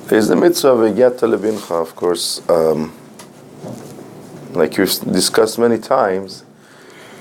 There's the mitzvah of Yachad Kollel, of course, like we've discussed many times.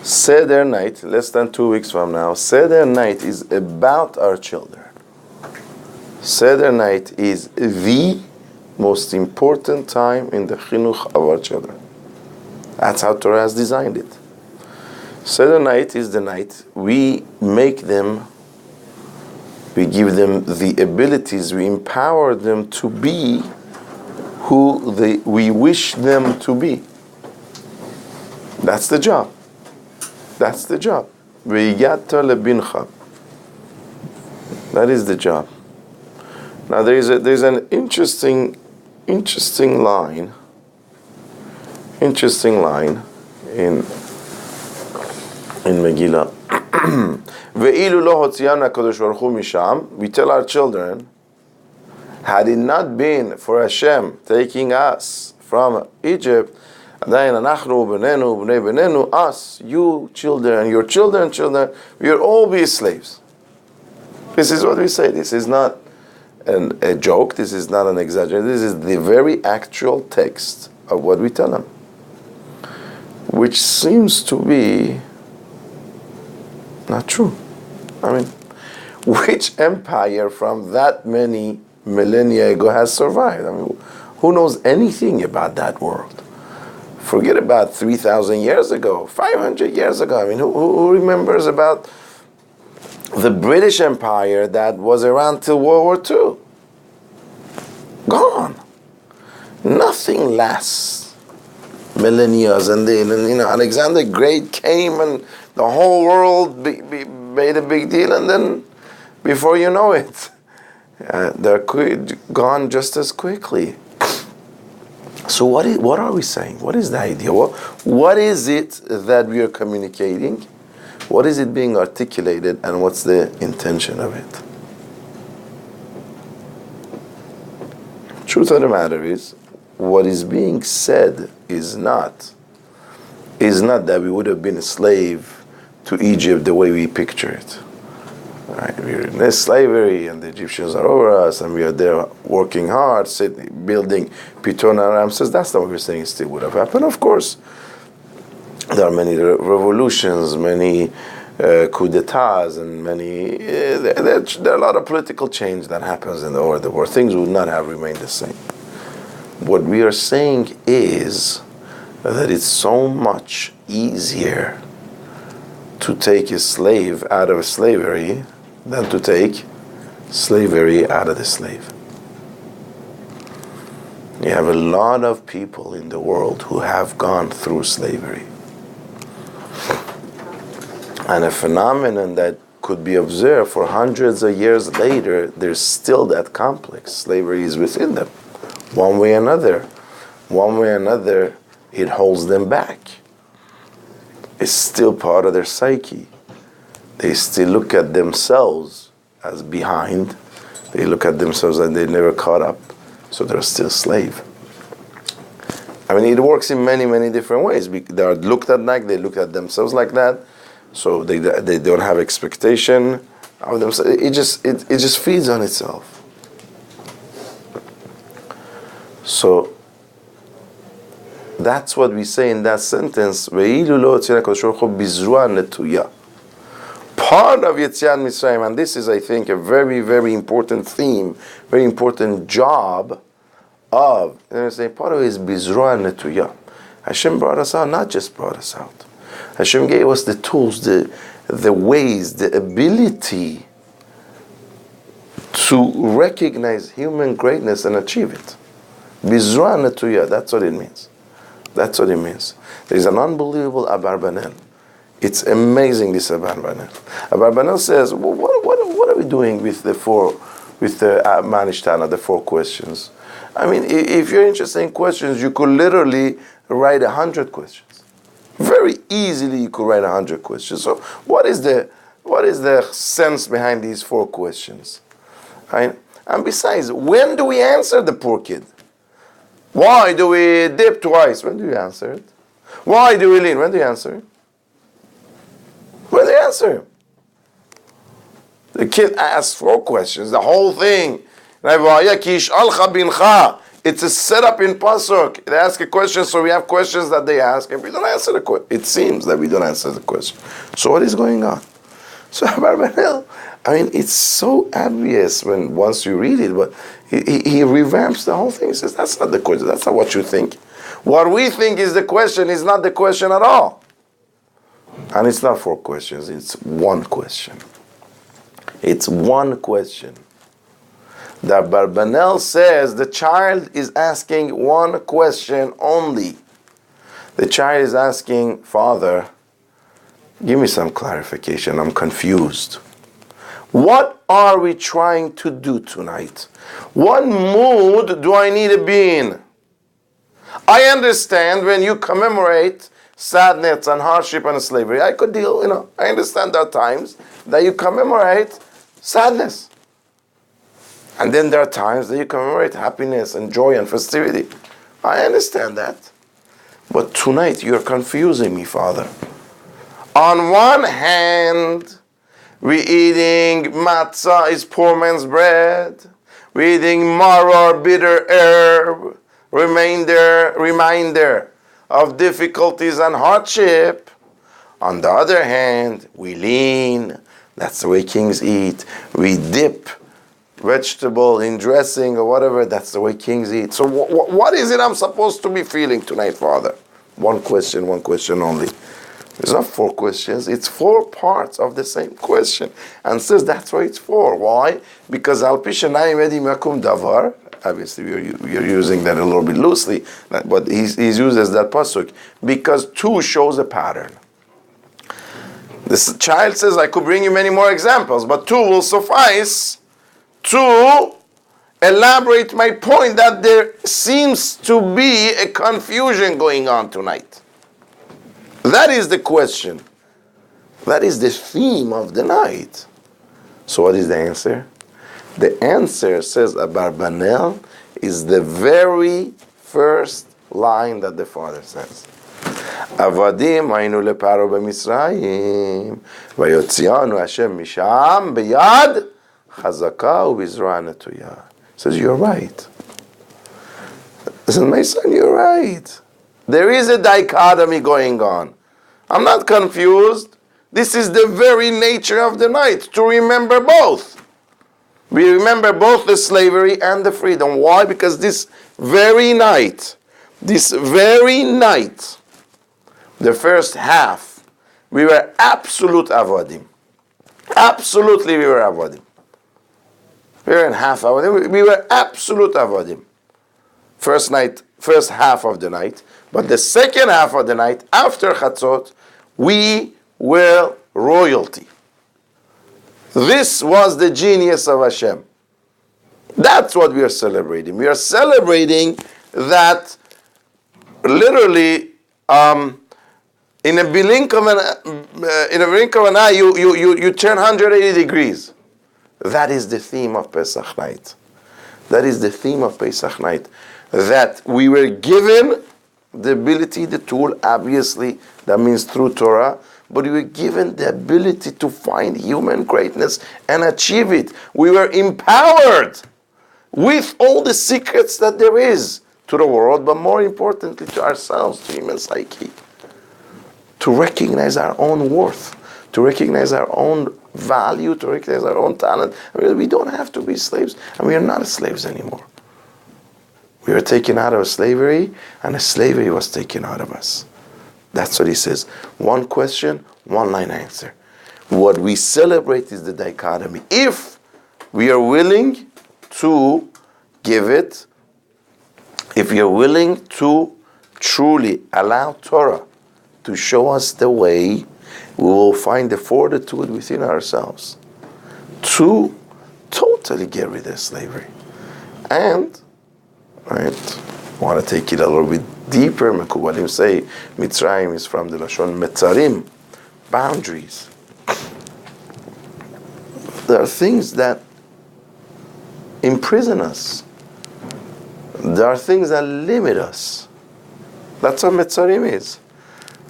Seder night, less than 2 weeks from now, Seder night is about our children. Seder night is the most important time in the chinuch of our children. That's how Torah has designed it. Seder night is the night we make them, we give them the abilities, we empower them to be who we wish them to be. That's the job. That's the job. Yachad Kollel. That is the job. Now there's an interesting line in Megillah. We tell our children, had it not been for Hashem taking us from Egypt, us, you children, your children, we will all be slaves. This is what we say. This is not a joke. This is not an exaggeration. This is the very actual text of what we tell them, which seems to be not true. I mean, which empire from that many millennia ago has survived? I mean, who knows anything about that world? Forget about 3,000 years ago, 500 years ago. I mean, who remembers about the British Empire that was around till World War II? Gone. Nothing lasts millennia. And Alexander the Great came and the whole world made a big deal, and then before you know it, they're gone just as quickly. So what are we saying? What is the idea? What is it that we are communicating? What is it being articulated, and what's the intention of it? Truth of the matter is, what is being said is not that we would have been a slave to Egypt the way we picture it. Right? We're in this slavery, and the Egyptians are over us, and we are there working hard, building Piton and Ramses. That's not what we're saying. It still would have happened. Of course, there are many revolutions, many coups d'etats, and there are a lot of political change that happens in the world where things would not have remained the same. What we are saying is that it's so much easier to take a slave out of slavery than to take slavery out of the slave. You have a lot of people in the world who have gone through slavery. And a phenomenon that could be observed for hundreds of years later, there's still that complex. Slavery is within them. One way or another, it holds them back. It's still part of their psyche. They still look at themselves as behind. They look at themselves and they never caught up. So they're still slave. I mean, it works in many, many different ways. They are looked at like, they look at themselves like that. So they don't have expectation of themselves. It just feeds on itself. So that's what we say in that sentence. Part of Yetziat Mitzrayim, and this is, I think, a very, very important theme, very important job of, part of it is Bizruah Netuyah. Hashem brought us out, not just brought us out. Hashem gave us the tools, the ways, the ability to recognize human greatness and achieve it. Bizruah Netuyah, that's what it means. That's what it means. There's an unbelievable Abarbanel. It's amazing, this Abarbanel. Abarbanel says, well, what are we doing with the Manishtana, the 4 questions? I mean, if you're interested in questions, you could literally write 100 questions. Very easily, you could write 100 questions. So, what is the sense behind these 4 questions? Right? And besides, when do we answer the poor kid? Why do we dip twice? When do you answer it? Why do we lean? When do you answer it? When do you answer him? The kid asks 4 questions. The whole thing It's a setup in Pasuk. They ask a question, so we have questions that they ask, and we don't answer the question. It seems that we don't answer the question. So what is going on? So Abarbanel, it's so obvious once you read it, but he revamps the whole thing. He says, that's not the question, that's not what you think. What we think is the question is not the question at all. And it's not 4 questions, it's 1 question. It's 1 question. That Barbanel says the child is asking 1 question only. The child is asking, Father, give me some clarification, I'm confused. What are we trying to do tonight? What mood do I need to be in? I understand when you commemorate sadness and hardship and slavery, I could deal, I understand there are times that you commemorate sadness. And then there are times that you commemorate happiness and joy and festivity. I understand that. But tonight you're confusing me, Father. On one hand, we're eating matzah, is poor man's bread. We're eating maror, bitter herb, reminder of difficulties and hardship. On the other hand, we lean. That's the way kings eat. We dip vegetable in dressing or whatever. That's the way kings eat. So what is it I'm supposed to be feeling tonight, Father? 1 question only. It's not 4 questions. It's 4 parts of the same question. And says that's why it's 4. Why? Because al pishanayim edim yakum davar. Obviously, we're using that a little bit loosely, but he's used as that pasuk because 2 shows a pattern. This child says, I could bring you many more examples, but 2 will suffice to elaborate my point that there seems to be a confusion going on tonight. That is the question. That is the theme of the night. So what is the answer? The answer, says Abarbanel, is the very first line that the father says. Avadim aynu leparo b'Mitzrayim vayotzianu Hashem misham b'yad chazaka u'bizroa netuya. Says, you're right. Says, my son, you're right. There is a dichotomy going on. I'm not confused. This is the very nature of the night, to remember both. We remember both the slavery and the freedom. Why? Because this very night, the first half, we were absolute avodim. Absolutely we were avodim. We were in half avodim. We were absolute avodim. First half of the night. But the second half of the night, after Chatzot, we were royalty. This was the genius of Hashem. That's what we are celebrating. We are celebrating that literally in a blink of an eye, you turn 180 degrees. That is the theme of Pesach night. That is the theme of Pesach night. That we were given the ability, the tool, obviously, that means through Torah, but we were given the ability to find human greatness and achieve it. We were empowered with all the secrets that there is to the world, but more importantly to ourselves, to human psyche. To recognize our own worth, to recognize our own value, to recognize our own talent. We don't have to be slaves, and we are not slaves anymore. We were taken out of slavery, and a slavery was taken out of us. That's what he says. 1 question, 1 line answer. What we celebrate is the dichotomy. If we are willing to give it, if we are willing to truly allow Torah to show us the way, we will find the fortitude within ourselves to totally get rid of slavery. And, right, I want to take it a little bit deeper. Mekubalim say Mitzrayim is from the Lashon Metzarim, boundaries. There are things that imprison us. There are things that limit us. That's what Metzarim is.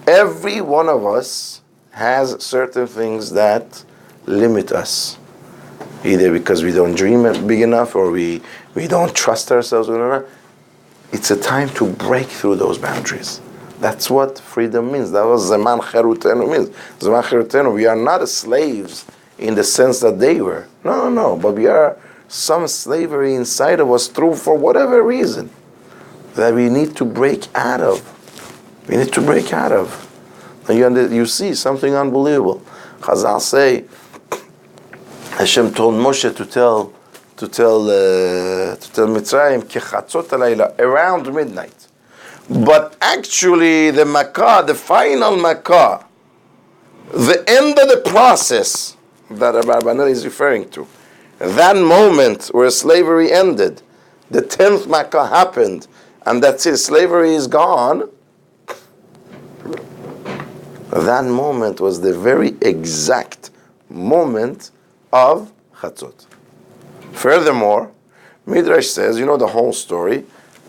Every one of us has certain things that limit us. either because we don't dream big enough or we don't trust ourselves, whatever. It's a time to break through those boundaries. That's what freedom means. That was Zaman Cherutenu means. Zaman Cherutenu, we are not slaves in the sense that they were. No. But we are some slavery inside of us through, for whatever reason, that we need to break out of. We need to break out of. And you see something unbelievable. Chazal say, Hashem told Moshe to tell Mitzrayim, Kechatzot halayla, around midnight. But actually, the Makkah, the final Makkah, the end of the process that Abarbanel is referring to, that moment where slavery ended, the 10th Makkah happened, and that's it, slavery is gone. That moment was the very exact moment of Chatzot. Furthermore, Midrash says, you know the whole story,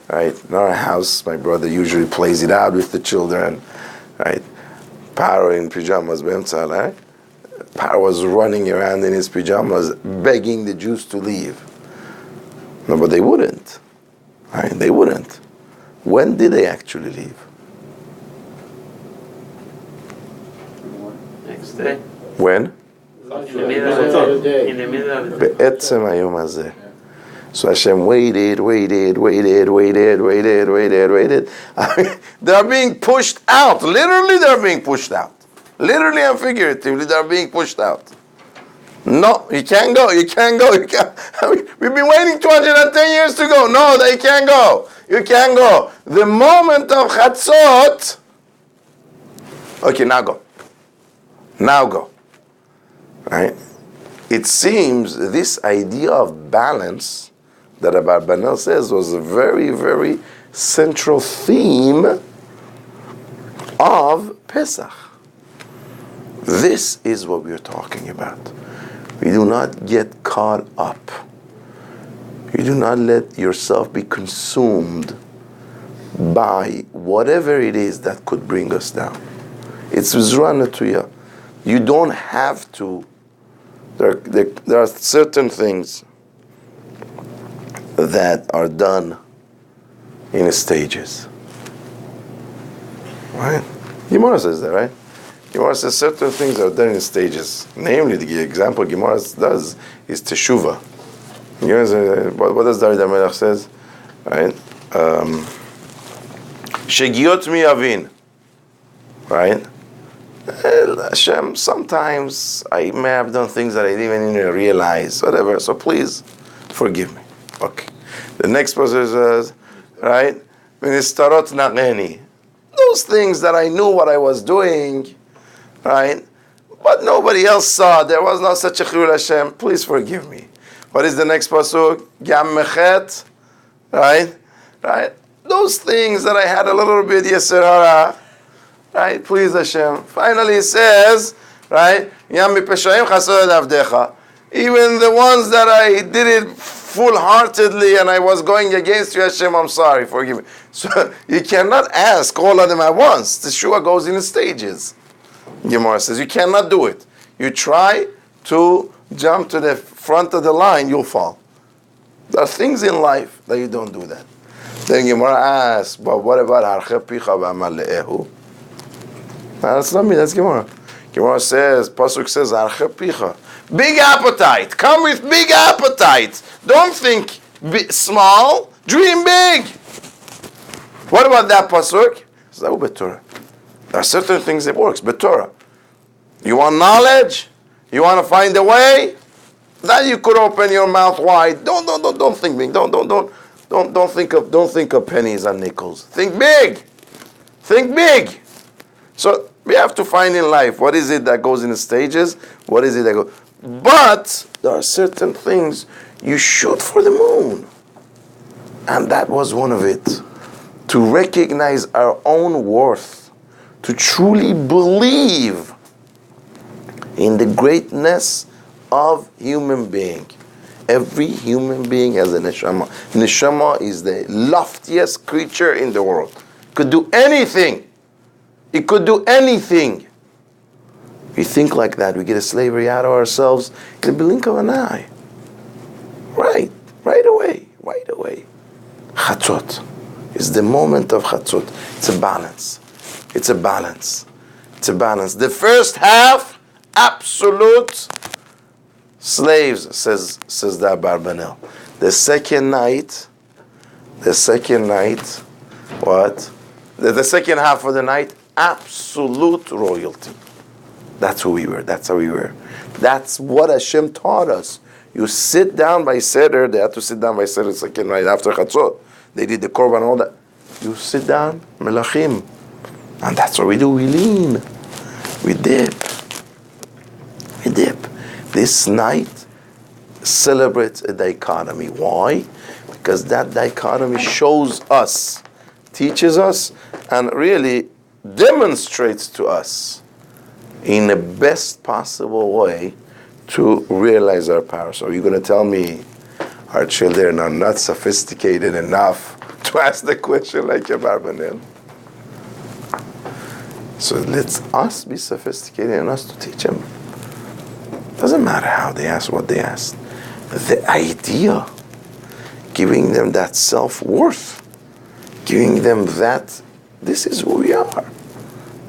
right? In our house, my brother usually plays it out with the children, right? Paro in pajamas, right? Paro was running around in his pajamas, begging the Jews to leave. No, but they wouldn't, right? They wouldn't. When did they actually leave? Next day. When? In the middle of the day. בעצם היום הזה. So Hashem waited. I mean, they're being pushed out. Literally, they're being pushed out. Literally and figuratively, they're being pushed out. No, you can't go. I mean, we've been waiting 210 years to go. No, they can't go. You can't go. The moment of Chatzot. Okay, now go. Right? It seems this idea of balance that Abarbanel says was a very, very central theme of Pesach. This is what we're talking about. We do not get caught up. You do not let yourself be consumed by whatever it is that could bring us down. It's Zra Natuya. You don't have to. There are certain things that are done in stages. Right? Gemara says that, right? Gemara says certain things are done in stages. Namely, the example Gemara does is Teshuvah. What does David HaMelech says? Right? Shegiot mi avin. Right? Hashem, sometimes I may have done things that I didn't even realize, whatever, so please forgive me. Okay. The next person says, right? Ministarot nageni. Those things that I knew what I was doing, right? But nobody else saw. There was no such a chilul Hashem. Please forgive me. What is the next pasuk? Gam mechet, right? Those things that I had a little bit yetzer hara. Right? Please Hashem. Finally it says, right? Yam mipeshaim chasod avdecha. Even the ones that I did it full-heartedly and I was going against you, Hashem, I'm sorry, forgive me. So you cannot ask all of them at once. The Shua goes in stages. Gemara says you cannot do it. You try to jump to the front of the line, you'll fall. There are things in life that you don't do that. Then Gemara asks, but what about harche picha v'amal le'ehu? That's not me, that's Gemara. Gemara says, Pasuk says, harche picha. Big appetite. Come with big appetite. Don't think small. Dream big. What about that pasuk? There are certain things that works. Betorah. You want knowledge? You want to find a way? Then you could open your mouth wide. Don't think big. Don't think of pennies and nickels. Think big. Think big. So we have to find in life what is it that goes in the stages. What is it that goes? But there are certain things you shoot for the moon. And that was one of it. To recognize our own worth. To truly believe in the greatness of human being. Every human being has a neshama. Neshama is the loftiest creature in the world. Could do anything. It could do anything. We think like that. We get a slavery out of ourselves in the blink of an eye. Chatzot. It's the moment of Chatzot. It's a balance. It's a balance. It's a balance. The first half, absolute slaves, says the Abarbanel. The second night, what? The second half of the night, absolute royalty. That's who we were. That's how we were. That's what Hashem taught us. You sit down by Seder. They had to sit down by Seder the second night after Chatzot. They did the Korban and all that. You sit down, Melachim. And that's what we do. We lean. We dip. We dip. This night celebrates a dichotomy. Why? Because that dichotomy shows us, teaches us, and really demonstrates to us in the best possible way to realize our power. So you're going to tell me our children are not sophisticated enough to ask the question like a Barbanel? So let's us be sophisticated enough to teach them. Doesn't matter how they ask, what they ask. The idea, giving them that self-worth, giving them that, this is who we are.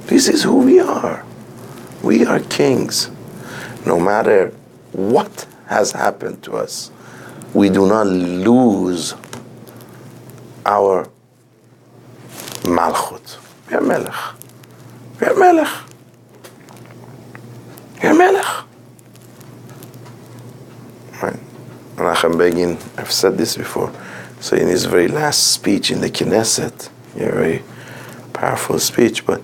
This is who we are. We are kings. No matter what has happened to us, we do not lose our malchut. We are melech. We are melech. We are melech. Right. Menachem Begin, I've said this before, so in his very last speech in the Knesset, a very powerful speech, but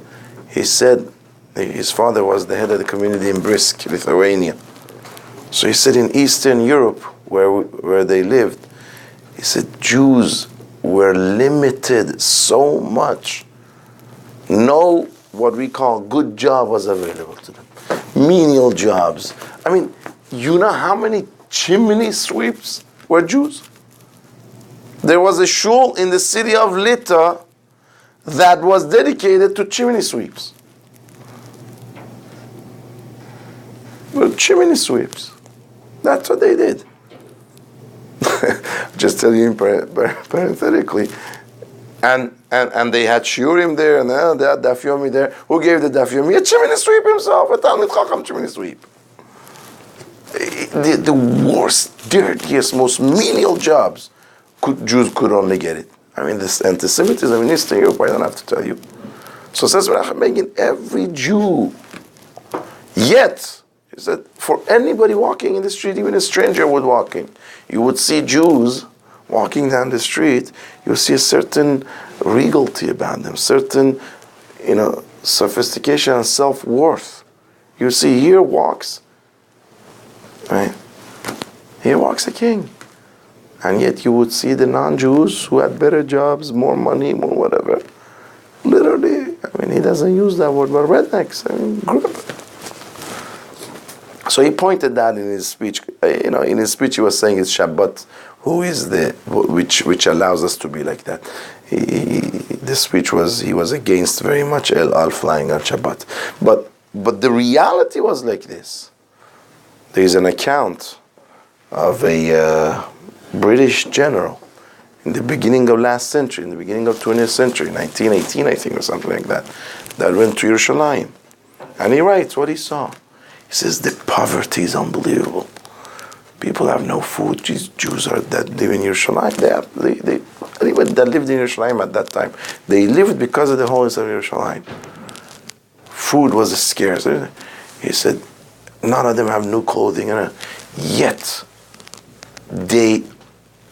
he said, his father was the head of the community in Brisk, Lithuania. So he said in Eastern Europe, where they lived, he said Jews were limited so much. No, what we call good job was available to them. Menial jobs. I mean, you know how many chimney sweeps were Jews? There was a shul in the city of Lita that was dedicated to chimney sweeps. Well, chimney sweeps. That's what they did. Just tell you parenthetically. And they had shiurim there, and they had daf yomi there. Who gave the daf yomi? A chimney sweep himself, a Talmid Chacham chimney sweep. The worst, dirtiest, most menial jobs, Jews could only get it. I mean, this anti-Semitism in Eastern Europe, I don't have to tell you. So says Menachem Begin, every Jew, yet, he said, for anybody walking in the street, even a stranger would walking, you would see Jews walking down the street, you see a certain regality about them, certain, sophistication and self-worth. You see, here walks, right? Here walks a king. And yet you would see the non-Jews who had better jobs, more money, more whatever. Literally, he doesn't use that word, but rednecks, grip. So he pointed that in his speech. In his speech he was saying it's Shabbat, who is which allows us to be like that. The speech he was against very much El Al flying on Shabbat. But the reality was like this. There is an account of a British general in the beginning of last century, in the beginning of 20th century, 1918 I think or something like that went to Yerushalayim. And he writes what he saw. He says the poverty is unbelievable. People have no food. These Jews that live in Yerushalayim, anybody that lived in Yerushalayim at that time, they lived because of the holiness of Yerushalayim. Food was scarce. He said, none of them have new clothing. Yet,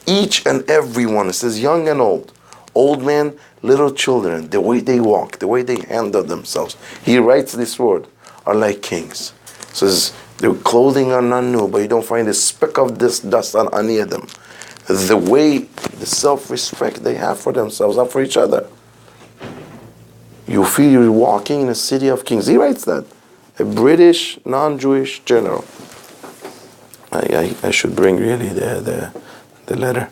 each and every one, it says young and old men, little children, the way they walk, the way they handle themselves. He writes this word, are like kings. It says, their clothing are not new, but you don't find a speck of this dust on any of them. The way, the self-respect they have for themselves and for each other. You feel you're walking in a city of kings. He writes that. A British, non-Jewish general. I should bring really the letter.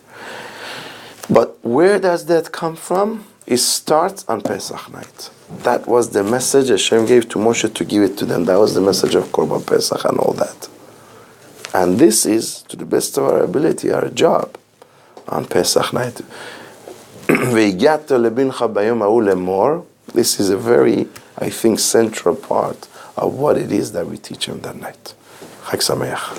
But where does that come from? It starts on Pesach night. That was the message Hashem gave to Moshe to give it to them. That was the message of Korban Pesach and all that. And this is, to the best of our ability, our job on Pesach night. והגעת לבנך ביום ההוא לאמור. This is a very, I think, central part of what it is that we teach him that night. חג שמח.